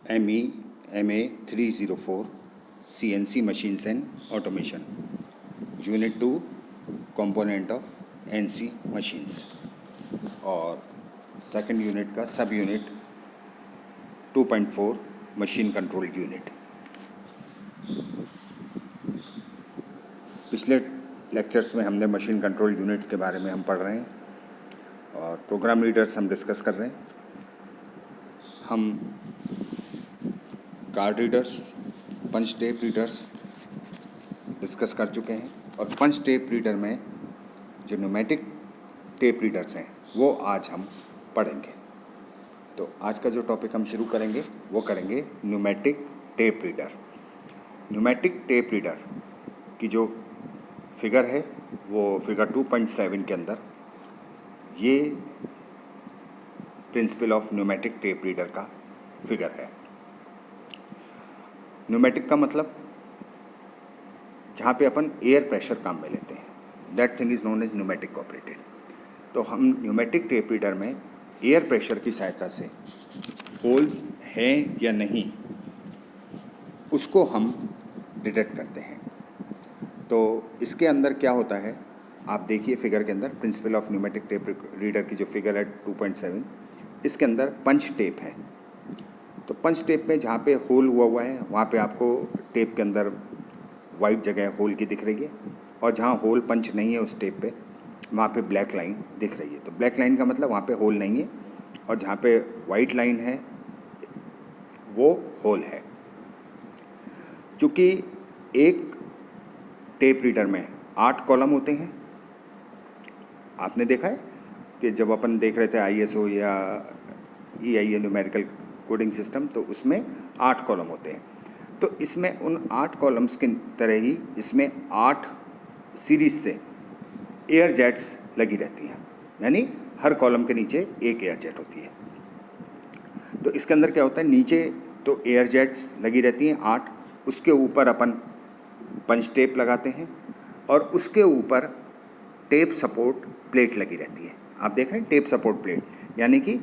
ME 304 CNC Machines and Automation, Unit 2 Component of NC Machines और second unit का सब unit 2.4 machine control unit. पिछले lectures में हमने मशीन कंट्रोल यूनिट्स के बारे में हम पढ़ रहे हैं और प्रोग्राम रीडर्स हम डिस्कस कर रहे हैं। हम कार्ड रीडर्स, पंच टेप रीडर्स डिस्कस कर चुके हैं और पंच टेप रीडर में जो न्यूमेटिक टेप रीडर्स हैं वो आज हम पढ़ेंगे। तो आज का जो टॉपिक हम शुरू करेंगे वो करेंगे pneumatic tape reader. Pneumatic tape reader की जो फिगर है वो फिगर 2.7 के अंदर ये principle of pneumatic tape reader का फिगर है। न्यूमेटिक का मतलब जहाँ पे अपन एयर प्रेशर काम में लेते हैं, that thing is known as pneumatic operated. तो हम न्यूमेटिक टेप रीडर में एयर प्रेशर की सहायता से होल्स हैं या नहीं उसको हम डिटेक्ट करते हैं। तो इसके अंदर क्या होता है आप देखिए फिगर के अंदर, principle of pneumatic tape reader की जो फिगर है 2.7, इसके अंदर पंच टेप है। तो पंच टेप में जहाँ पे होल हुआ है वहाँ पे आपको टेप के अंदर वाइट जगह होल की दिख रही है और जहाँ होल पंच नहीं है उस टेप पे वहाँ पे ब्लैक लाइन दिख रही है। तो ब्लैक लाइन का मतलब वहाँ पे होल नहीं है और जहाँ पे वाइट लाइन है वो होल है। चूँकि एक टेप रीडर में 8 कॉलम होते हैं, आपने देखा है कि जब अपन देख रहे थे ISO या EIA न्यूमेरिकल कोडिंग सिस्टम, तो उसमें 8 कॉलम होते हैं। तो इसमें उन 8 कॉलम्स की तरह ही इसमें 8 सीरीज से एयर जेट्स लगी रहती हैं, यानी हर कॉलम के नीचे एक एयर जेट होती है। तो इसके अंदर क्या होता है, नीचे तो एयर जेट्स लगी रहती हैं 8, उसके ऊपर अपन पंच टेप लगाते हैं और उसके ऊपर टेप सपोर्ट प्लेट लगी रहती है। आप देख रहे हैं टेप सपोर्ट प्लेट, यानी कि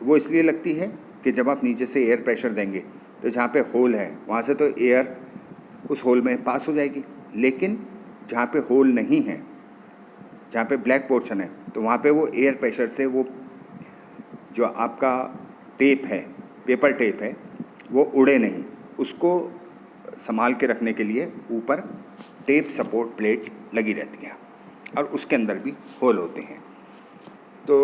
वो इसलिए लगती है कि जब आप नीचे से एयर प्रेशर देंगे तो जहाँ पे होल है वहाँ से तो एयर उस होल में पास हो जाएगी, लेकिन जहाँ पे होल नहीं है, जहाँ पे ब्लैक पोर्शन है, तो वहाँ पे वो एयर प्रेशर से वो जो आपका टेप है, पेपर टेप है, वो उड़े नहीं। उसको संभाल के रखने के लिए ऊपर टेप सपोर्ट प्लेट लगी रहती है और उसके अंदर भी होल होते हैं। तो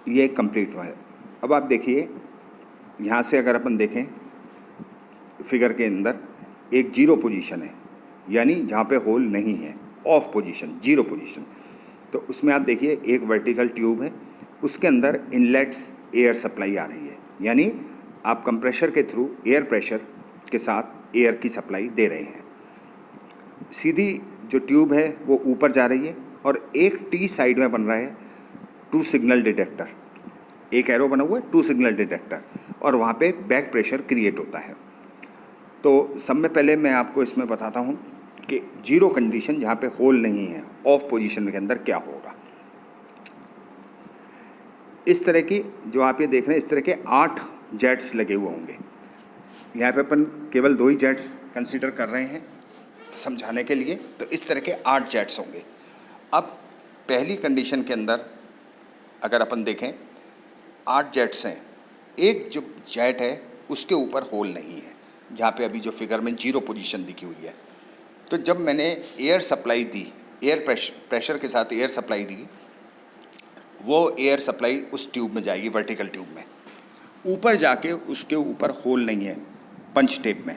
ये कंप्लीट हुआ है। अब आप देखिए यहाँ से अगर अपन देखें फिगर के अंदर एक जीरो पोजीशन है, यानी जहाँ पे होल नहीं है, ऑफ पोजीशन, जीरो पोजीशन। तो उसमें आप देखिए एक वर्टिकल ट्यूब है, उसके अंदर इनलेट्स एयर सप्लाई आ रही है, यानी आप कंप्रेशर के थ्रू एयर प्रेशर के साथ एयर की सप्लाई दे रहे हैं। सीधी जो ट्यूब है वो ऊपर जा रही है और एक टी साइड में बन रहा है 2 सिग्नल डिटेक्टर, एक एरो बना हुआ है 2 सिग्नल डिटेक्टर, और वहाँ पे बैक प्रेशर क्रिएट होता है। तो सब में पहले मैं आपको इसमें बताता हूँ कि जीरो कंडीशन जहाँ पे होल नहीं है, ऑफ पोजीशन के अंदर क्या होगा। इस तरह की जो आप ये देख रहे हैं, इस तरह के 8 जेट्स लगे हुए होंगे। यहाँ पे अपन केवल 2 ही जेट्स कंसीडर कर रहे हैं समझाने के लिए। तो इस तरह के 8 जेट्स होंगे। अब पहली कंडीशन के अंदर अगर अपन देखें 8 जेट्स हैं, एक जो जेट है उसके ऊपर होल नहीं है, जहाँ पे अभी जो फिगर में जीरो पोजीशन दिखी हुई है। तो जब मैंने एयर सप्लाई दी, एयर प्रेशर के साथ एयर सप्लाई दी, वो एयर सप्लाई उस ट्यूब में जाएगी, वर्टिकल ट्यूब में। ऊपर जाके उसके ऊपर होल नहीं है पंच टेप में,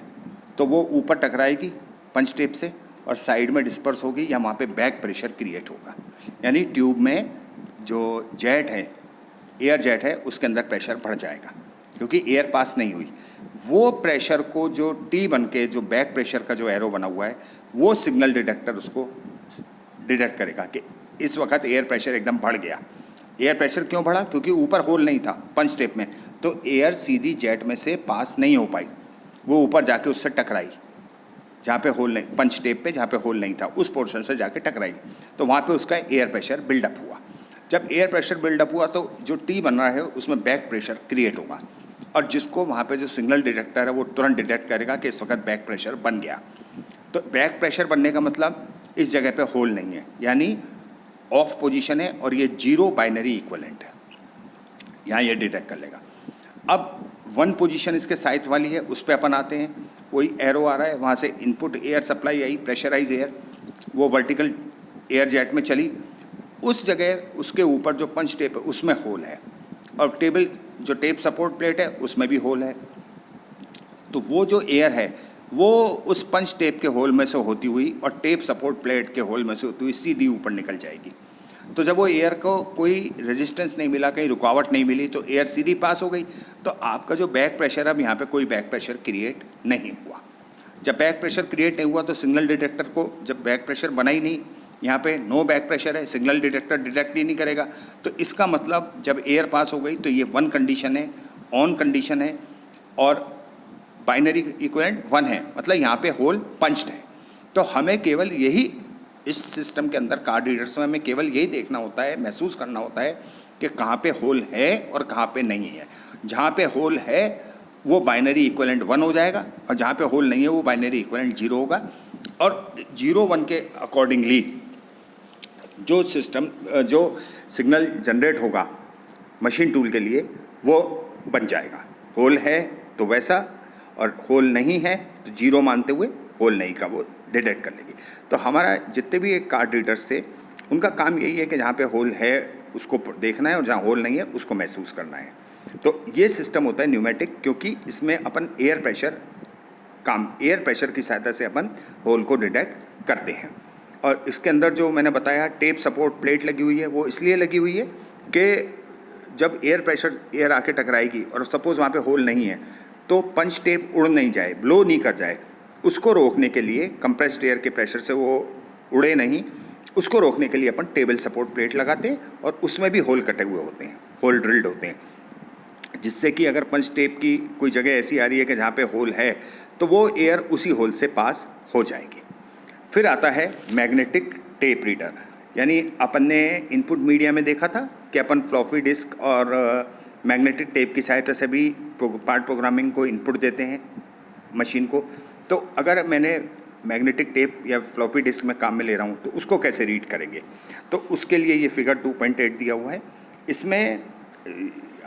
तो वो ऊपर टकराएगी पंच टेप से और साइड में डिस्पर्स होगी या वहाँ पे बैक प्रेशर क्रिएट होगा, यानी ट्यूब में जो जेट है, एयर जेट है, उसके अंदर प्रेशर बढ़ जाएगा क्योंकि एयर पास नहीं हुई। वो प्रेशर को जो टी बन के जो बैक प्रेशर का जो एरो बना हुआ है वो सिग्नल डिटेक्टर उसको डिटेक्ट करेगा कि इस वक्त एयर प्रेशर एकदम बढ़ गया। एयर प्रेशर क्यों बढ़ा? क्योंकि ऊपर होल नहीं था पंच टेप में, तो एयर सीधी जेट में से पास नहीं हो पाई, वो ऊपर जाके उससे टकराई, जहाँ पे होल नहीं, पंच टेप पे जहाँ पे होल नहीं था उस पोर्शन से जाके टकराई। तो वहाँ पे उसका एयर प्रेशर बिल्डअप हुआ। जब एयर प्रेशर बिल्डअप हुआ तो जो टी बन रहा है उसमें बैक प्रेशर क्रिएट होगा और जिसको वहाँ पे जो सिग्नल डिटेक्टर है वो तुरंत डिटेक्ट करेगा कि इस वक्त बैक प्रेशर बन गया। तो बैक प्रेशर बनने का मतलब इस जगह पे होल नहीं है, यानी ऑफ पोजीशन है और ये जीरो बाइनरी इक्विवेलेंट है, यहाँ ये डिटेक्ट कर लेगा। अब वन पोजीशन इसके साइड वाली है, उस पर अपन आते हैं, वही एरो आ रहा है, वहाँ से input air supply I, pressurise air, वो वर्टिकल एयर जेट में चली, उस जगह उसके ऊपर जो पंच टेप है उसमें होल है, और टेबल जो टेप सपोर्ट प्लेट है उसमें भी होल है। तो वो जो एयर है वो उस पंच टेप के होल में से होती हुई और टेप सपोर्ट प्लेट के होल में से होती हुई सीधी ऊपर निकल जाएगी। तो जब वो एयर को कोई रेजिस्टेंस नहीं मिला, कहीं रुकावट नहीं मिली, तो एयर सीधी पास हो गई। तो आपका जो बैक प्रेशर, अब यहाँ पे कोई बैक प्रेशर क्रिएट नहीं हुआ। जब बैक प्रेशर क्रिएट नहीं हुआ तो सिग्नल डिटेक्टर को, जब बैक प्रेशर बना ही नहीं, यहाँ पे नो बैक प्रेशर है, सिग्नल डिटेक्टर डिटेक्ट ही नहीं करेगा। तो इसका मतलब जब एयर पास हो गई तो ये वन कंडीशन है, ऑन कंडीशन है, और बाइनरी इक्विवेलेंट वन है, मतलब यहाँ पे होल पंच्ड है। तो हमें केवल यही, इस सिस्टम के अंदर कार्ड रीडर्स में हमें केवल यही देखना होता है, महसूस करना होता है कि कहाँ पे होल है और कहाँ पे नहीं है। जहाँ पे होल है वो बाइनरी इक्विवेलेंट वन हो जाएगा, और जहाँ पे होल नहीं है वो बाइनरी इक्विवेलेंट जीरो होगा। और जीरो वन के अकॉर्डिंगली जो सिस्टम, जो सिग्नल जनरेट होगा मशीन टूल के लिए वो बन जाएगा। होल है तो वैसा, और होल नहीं है तो जीरो मानते हुए होल नहीं का वो डिटेक्ट कर लेगी। तो हमारा जितने भी एक कार्ड रीडर्स थे उनका काम यही है कि जहाँ पे होल है उसको देखना है और जहाँ होल नहीं है उसको महसूस करना है। तो ये सिस्टम होता है न्यूमेटिक, क्योंकि इसमें अपन एयर प्रेशर की सहायता से अपन होल को डिटेक्ट करते हैं। और इसके अंदर जो मैंने बताया टेप सपोर्ट प्लेट लगी हुई है, वो इसलिए लगी हुई है कि जब एयर आके टकराएगी और सपोज़ वहाँ पे होल नहीं है तो पंच टेप उड़ नहीं जाए, ब्लो नहीं कर जाए, उसको रोकने के लिए, कंप्रेस्ड एयर के प्रेशर से वो उड़े नहीं, उसको रोकने के लिए अपन टेबल सपोर्ट प्लेट लगाते हैं, और उसमें भी होल कटे हुए होते हैं, होल ड्रिल्ड होते हैं, जिससे कि अगर पंच टेप की कोई जगह ऐसी आ रही है कि जहाँ पे होल है तो वो एयर उसी होल से पास हो जाएगी। फिर आता है मैग्नेटिक टेप रीडर, यानी अपन ने इनपुट मीडिया में देखा था कि अपन फ्लॉपी डिस्क और मैग्नेटिक टेप की सहायता से भी पार्ट प्रोग्रामिंग को इनपुट देते हैं मशीन को। तो अगर मैंने मैग्नेटिक टेप या फ्लॉपी डिस्क में काम में ले रहा हूँ तो उसको कैसे रीड करेंगे, तो उसके लिए ये फिगर 2.8 दिया हुआ है। इसमें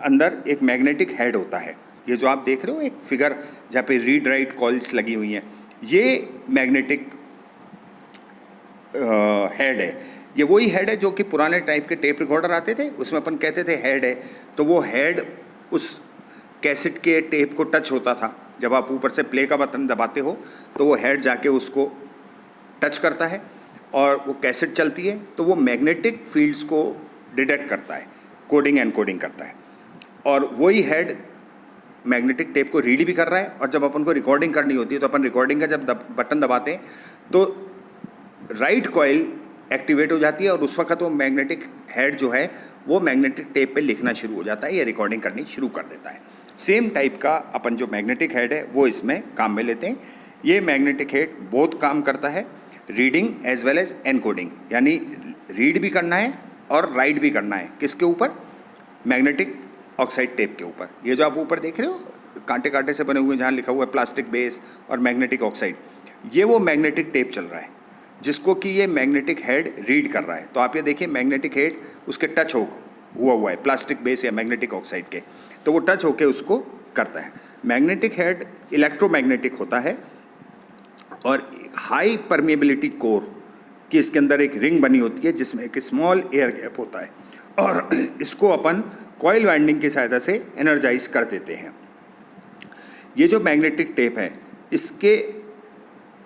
अंदर एक मैग्नेटिक हेड होता है, ये जो आप देख रहे हो एक फिगर जहाँ पे रीड राइट कॉइल्स लगी हुई हैं, ये मैग्नेटिक हेड है। ये वही हेड है जो कि पुराने टाइप के टेप रिकॉर्डर आते थे, उसमें अपन कहते थे हेड है। तो वो हेड उस कैसेट के टेप को टच होता था, जब आप ऊपर से प्ले का बटन दबाते हो तो वो हेड जाके उसको टच करता है और वो कैसेट चलती है, तो वो मैग्नेटिक फील्ड्स को डिटेक्ट करता है, कोडिंग एनकोडिंग करता है, और वही हेड मैग्नेटिक टेप को रीड भी कर रहा है। और जब अपन को रिकॉर्डिंग करनी होती है तो अपन रिकॉर्डिंग का जब बटन दबाते हैं तो राइट कॉइल एक्टिवेट हो जाती है, और उस वक्त वो मैग्नेटिक हेड जो है वो मैग्नेटिक टेप पे लिखना शुरू हो जाता है या रिकॉर्डिंग करनी शुरू कर देता है। सेम टाइप का अपन जो मैग्नेटिक हेड है वो इसमें काम में लेते हैं। ये मैग्नेटिक हेड बहुत काम करता है, reading as well as encoding, यानी रीड भी करना है और राइट भी करना है। किसके ऊपर? मैग्नेटिक ऑक्साइड टेप के ऊपर। ये जो आप ऊपर देख रहे हो कांटे कांटे से बने हुए जहाँ लिखा हुआ है प्लास्टिक बेस और मैग्नेटिक ऑक्साइड, ये वो मैग्नेटिक टेप चल रहा है जिसको कि ये मैग्नेटिक हेड रीड कर रहा है। तो आप ये देखिए मैग्नेटिक हेड उसके टच हुआ है प्लास्टिक बेस या मैग्नेटिक ऑक्साइड के, तो वो टच होके उसको करता है। मैग्नेटिक हेड इलेक्ट्रोमैग्नेटिक होता है और हाई परमेबिलिटी कोर की इसके अंदर एक रिंग बनी होती है जिसमें एक स्मॉल एयर गैप होता है, और इसको अपन कॉइल वाइंडिंग की सहायता से एनर्जाइज कर देते हैं। ये जो मैग्नेटिक टेप है इसके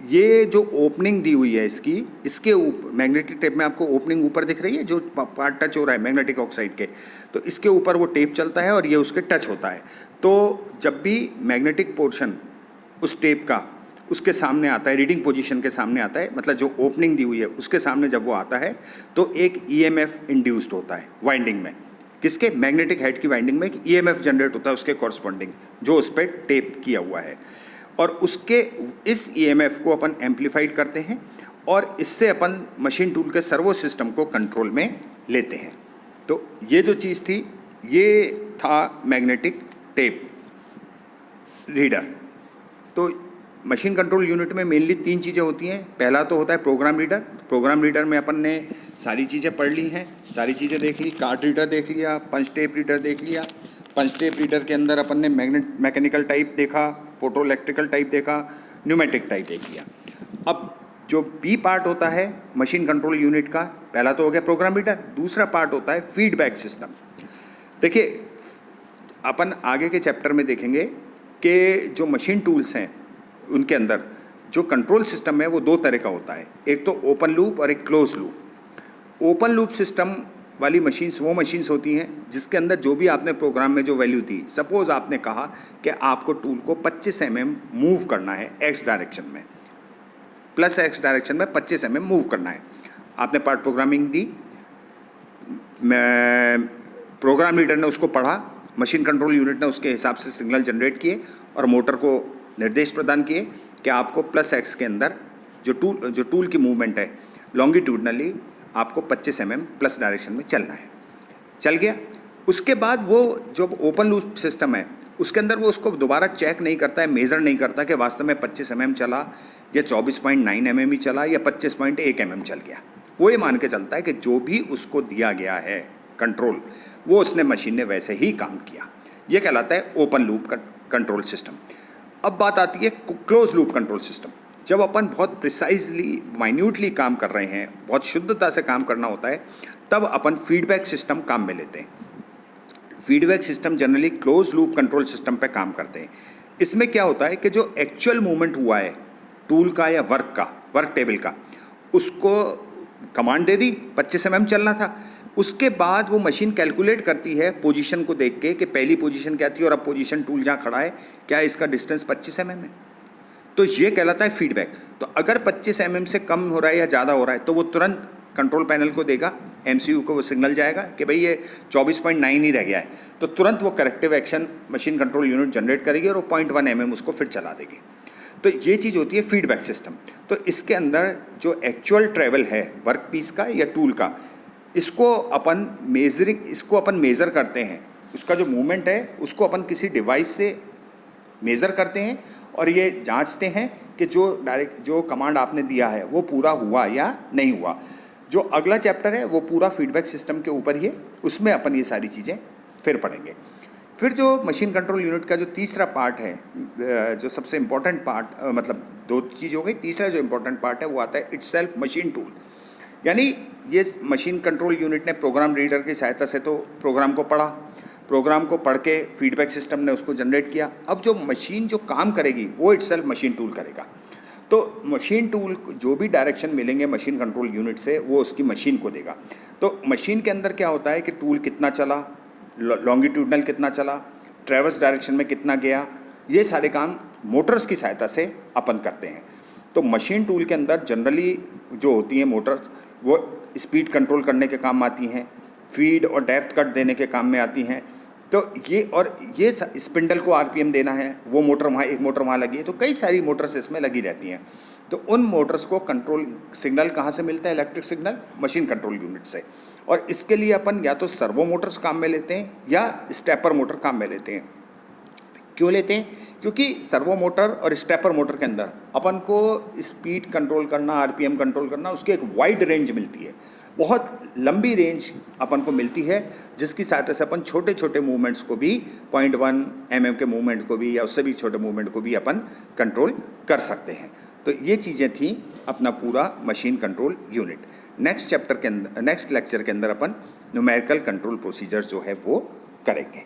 ये जो ओपनिंग दी हुई है इसके ऊपर मैग्नेटिक टेप में आपको ओपनिंग ऊपर दिख रही है जो पार्ट टच हो रहा है मैग्नेटिक ऑक्साइड के, तो इसके ऊपर वो टेप चलता है और ये उसके टच होता है। तो जब भी मैग्नेटिक पोर्शन उस टेप का उसके सामने आता है, रीडिंग पोजीशन के सामने आता है, मतलब जो ओपनिंग दी हुई है उसके सामने जब वो आता है तो एक ईएमएफ इंड्यूस्ड होता है वाइंडिंग में। किसके? मैग्नेटिक हेड की वाइंडिंग में एक ईएमएफ जनरेट होता है उसके कॉरस्पॉन्डिंग जो उस पर टेप किया हुआ है, और उसके इस ईएमएफ को अपन एम्पलीफाइड करते हैं और इससे अपन मशीन टूल के सर्वो सिस्टम को कंट्रोल में लेते हैं। तो ये जो चीज़ थी ये था मैग्नेटिक टेप। रीडर। तो मशीन कंट्रोल यूनिट में मेनली 3 चीज़ें होती हैं। पहला तो होता है प्रोग्राम रीडर। प्रोग्राम रीडर में अपन ने सारी चीज़ें पढ़ ली हैं, सारी चीज़ें देख ली। कार्ड रीडर देख लिया, पंच टेप रीडर देख लिया। पंच टेप रीडर के अंदर अपन ने मैकेनिकल टाइप देखा, फोटो इलेक्ट्रिकल टाइप देखा, न्यूमेटिक टाइप देख लिया। अब जो बी पार्ट होता है मशीन कंट्रोल यूनिट का, पहला तो हो गया प्रोग्राम रीडर, दूसरा पार्ट होता है फीडबैक सिस्टम। देखिए, अपन आगे के चैप्टर में देखेंगे कि जो मशीन टूल्स हैं उनके अंदर जो कंट्रोल सिस्टम है वो 2 तरह का होता है, एक तो ओपन लूप और एक close loop. Open loop system वाली मशीन्स वो मशीन्स होती हैं जिसके अंदर जो भी आपने प्रोग्राम में जो वैल्यू दी, सपोज आपने कहा कि आपको टूल को 25 mm मूव करना है एक्स डायरेक्शन में, प्लस एक्स डायरेक्शन में 25 mm मूव करना है। आपने पार्ट प्रोग्रामिंग दी, प्रोग्राम रीडर ने उसको पढ़ा, मशीन कंट्रोल यूनिट ने उसके हिसाब से सिग्नल जनरेट किए और मोटर को निर्देश प्रदान किए कि आपको प्लस एक्स के अंदर जो टूल की मूवमेंट है लॉन्गिट्यूडनली आपको 25 mm प्लस डायरेक्शन में चलना है। चल गया। उसके बाद वो जो ओपन लूप सिस्टम है उसके अंदर वो उसको दोबारा चेक नहीं करता है, मेज़र नहीं करता कि वास्तव में 25 mm चला या 24.9 mm ही चला या 25.1 mm चल गया। वो ये मान के चलता है कि जो भी उसको दिया गया है कंट्रोल वो उसने मशीन ने वैसे ही काम किया। ये कहलाता है ओपन लूप कंट्रोल सिस्टम। अब बात आती है क्लोज लूप कंट्रोल सिस्टम। जब अपन बहुत प्रिसाइजली माइन्यूटली काम कर रहे हैं, बहुत शुद्धता से काम करना होता है, तब अपन फीडबैक सिस्टम काम में लेते हैं। Feedback system generally close loop control system पे काम करते हैं। इसमें क्या होता है कि जो एक्चुअल मूवमेंट हुआ है टूल का या वर्क टेबल का, उसको कमांड दे दी 25 mm चलना था, उसके बाद वो मशीन कैलकुलेट करती है पोजीशन को देख के कि पहली पोजीशन क्या थी और अब पोजीशन टूल जहाँ खड़ा है क्या इसका डिस्टेंस 25 mm है। तो ये कहलाता है फीडबैक। तो अगर 25 mm से कम हो रहा है या ज़्यादा हो रहा है तो वो तुरंत कंट्रोल पैनल को देगा, MCU को वो सिग्नल जाएगा कि भाई ये 24.9 ही रह गया है, तो तुरंत वो corrective action machine control unit generate करेगी और वो 0.1 mm उसको फिर चला देगी। तो ये चीज़ होती है फीडबैक सिस्टम। तो इसके अंदर जो एक्चुअल ट्रैवल है वर्क पीस का या टूल का, इसको अपन मेज़र करते हैं। उसका जो मूवमेंट है उसको अपन किसी डिवाइस से मेज़र करते हैं और ये जांचते हैं कि जो कमांड आपने दिया है वो पूरा हुआ या नहीं हुआ। जो अगला चैप्टर है वो पूरा फीडबैक सिस्टम के ऊपर ही है, उसमें अपन ये सारी चीज़ें फिर पढ़ेंगे। फिर जो मशीन कंट्रोल यूनिट का जो तीसरा पार्ट है, जो सबसे इम्पोर्टेंट पार्ट, मतलब 2 चीज़ हो गई, तीसरा जो इम्पोर्टेंट पार्ट है वो आता है इटसेल्फ मशीन टूल। यानी ये मशीन कंट्रोल यूनिट ने प्रोग्राम रीडर की सहायता से तो प्रोग्राम को पढ़ा, प्रोग्राम को पढ़ के फीडबैक सिस्टम ने उसको जनरेट किया। अब जो मशीन जो काम करेगी वो इटसेल्फ मशीन टूल करेगा। तो मशीन टूल जो भी डायरेक्शन मिलेंगे मशीन कंट्रोल यूनिट से वो उसकी मशीन को देगा। तो मशीन के अंदर क्या होता है कि टूल कितना चला, लॉन्गिट्यूडनल कितना चला, ट्रैवर्स डायरेक्शन में कितना गया, ये सारे काम मोटर्स की सहायता से अपन करते हैं। तो मशीन टूल के अंदर जनरली जो होती हैं मोटर्स, वो स्पीड कंट्रोल करने के काम आती हैं, फीड और डेप्थ कट देने के काम में आती हैं। तो ये स्पिंडल को RPM देना है, वो मोटर वहाँ, एक मोटर वहाँ लगी है, तो कई सारी मोटर्स इसमें लगी रहती हैं। तो उन मोटर्स को कंट्रोल सिग्नल कहाँ से मिलता है, electric signal machine control unit से। और इसके लिए अपन या तो सर्वो मोटर्स काम में लेते हैं या स्टेपर मोटर काम में लेते हैं। क्यों लेते हैं? क्योंकि सर्वो मोटर और स्टेपर मोटर के अंदर अपन को स्पीड कंट्रोल करना, RPM कंट्रोल करना, उसकी एक वाइड रेंज मिलती है, बहुत लंबी रेंज अपन को मिलती है, जिसकी सहायता से अपन छोटे छोटे मूवमेंट्स को भी 0.1 mm के मूवमेंट को भी या उससे भी छोटे मूवमेंट को भी अपन कंट्रोल कर सकते हैं। तो ये चीज़ें थी अपना पूरा machine control unit. Next lecture के अंदर अपन न्यूमेरिकल कंट्रोल प्रोसीजर्स जो है वो करेंगे।